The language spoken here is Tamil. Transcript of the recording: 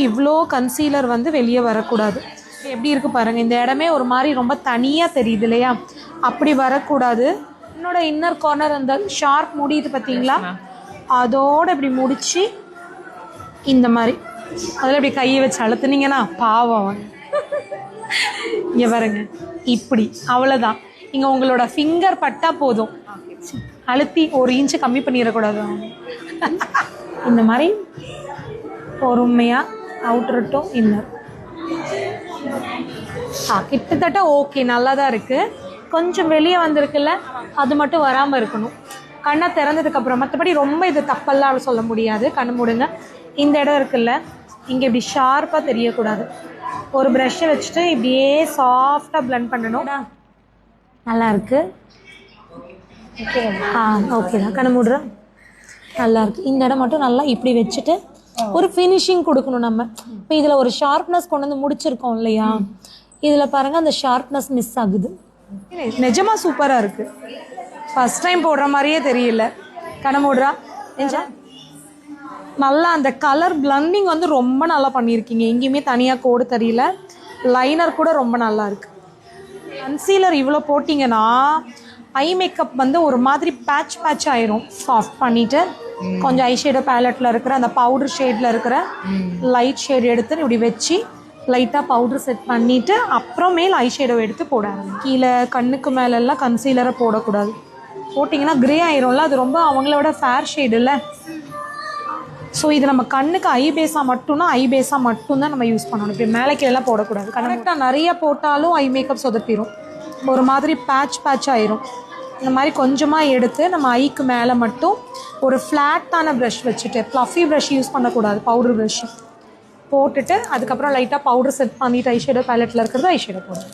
இவ்வளோ கன்சீலர் வந்து வெளியே வரக்கூடாது. எப்படி இருக்குது பாருங்கள், இந்த இடமே ஒரு மாதிரி ரொம்ப தனியாக தெரியுது இல்லையா? அப்படி வரக்கூடாது. என்னோட இன்னர் கார்னர் அந்த ஷார்ப் முடியுது பார்த்தீங்களா, அதோடு இப்படி முடித்து இந்த மாதிரி அதில் இப்படி கையை வச்சு அழுத்துனீங்கன்னா பாவம். இங்கே பாருங்க, இப்படி அவ்வளோதான். இங்கே உங்களோட ஃபிங்கர் பட்டால் போதும், அழுத்தி 1 இன்ச்சு கம்மி பண்ணிடக்கூடாது. இந்த மாதிரி பொறுமையாக அவுட்டர் டு இன்னர். கிட்டத்தட்ட ஓகே, நல்லா தான் இருக்குது. கொஞ்சம் வெளியே வந்திருக்குல்ல, அது மட்டும் வராமல் இருக்கணும். கண்ணை திறந்ததுக்கப்புறம் மற்றபடி ரொம்ப இது தப்பெல்லாம் சொல்ல முடியாது. கண்ணு மூடுங்க. இந்த இடம் இருக்குல்ல, இங்கே இப்படி ஷார்ப்பாக தெரியக்கூடாது. ஒரு ப்ரஷ்ஷை வச்சுட்டு இப்படியே சாஃப்டாக பிளெண்ட் பண்ணணும். நல்லா இருக்கு. ஓகே தான். கண்ணு மூடுறேன். நல்லா இருக்குது. இந்த இடம் மட்டும் நல்லா இப்படி வச்சுட்டு ஒரு ஃபினிஷிங் கொடுக்கணும் நம்ம. இப்போ இதில் ஒரு ஷார்ப்னஸ் கொண்டு வந்து முடிச்சிருக்கோம் இல்லையா, இதில் பாருங்கள் அந்த ஷார்ப்னஸ் மிஸ் ஆகுது. நிஜமாக சூப்பராக இருக்குது. ஃபஸ்ட் டைம் போடுற மாதிரியே தெரியல. கண்ணு மூடுறா. நல்லா அந்த கலர் பிளண்டிங் வந்து ரொம்ப நல்லா பண்ணியிருக்கீங்க. எங்கேயுமே தனியாக கோடு தெரியல. லைனர் கூட ரொம்ப நல்லா இருக்குது. கன்சீலர் இவ்வளோ போட்டிங்கன்னா ஐ மேக்கப் வந்து ஒரு மாதிரி பேட்ச் ஆயிரும். சாஃப்ட் பண்ணிவிட்டு கொஞ்சம் ஐஷேடோ பேலட்டில் இருக்கிற அந்த பவுடர் ஷேடில் இருக்கிற லைட் ஷேடு எடுத்து இப்படி வச்சு லைட்டாக பவுடர் செட் பண்ணிவிட்டு அப்புறமேல் ஐஷேடோ எடுத்து போடாது. கீழே கண்ணுக்கு மேலெல்லாம் கன்சீலரை போடக்கூடாது. போட்டிங்கன்னா க்ரே ஆயிரும்ல, அது ரொம்ப அவங்களோட ஃபேர் ஷேடு இல்லை. ஸோ இது நம்ம கண்ணுக்கு ஐ பேஸாக மட்டும்தான் நம்ம யூஸ் பண்ணணும். இப்போ மேலே கீழெல்லாம் போடக்கூடாது. கரெக்டாக நிறைய போட்டாலும் ஐ மேக்கப் சொதப்பிடும், ஒரு மாதிரி பேட்ச் ஆயிரும். இந்த மாதிரி கொஞ்சமாக எடுத்து நம்ம ஐக்கு மேலே மட்டும் ஒரு ஃப்ளாட்டான ப்ரஷ் வச்சுட்டு, ப்ளஃபி ப்ரஷ் யூஸ் பண்ணக்கூடாது, பவுடர் ப்ரஷ் போட்டுட்டு அதுக்கப்புறம் லைட்டாக பவுடர் செட் பண்ணிவிட்டு ஐஷேடோ பேலட்டில் இருக்கிறது ஐஷேடோ போடணும்.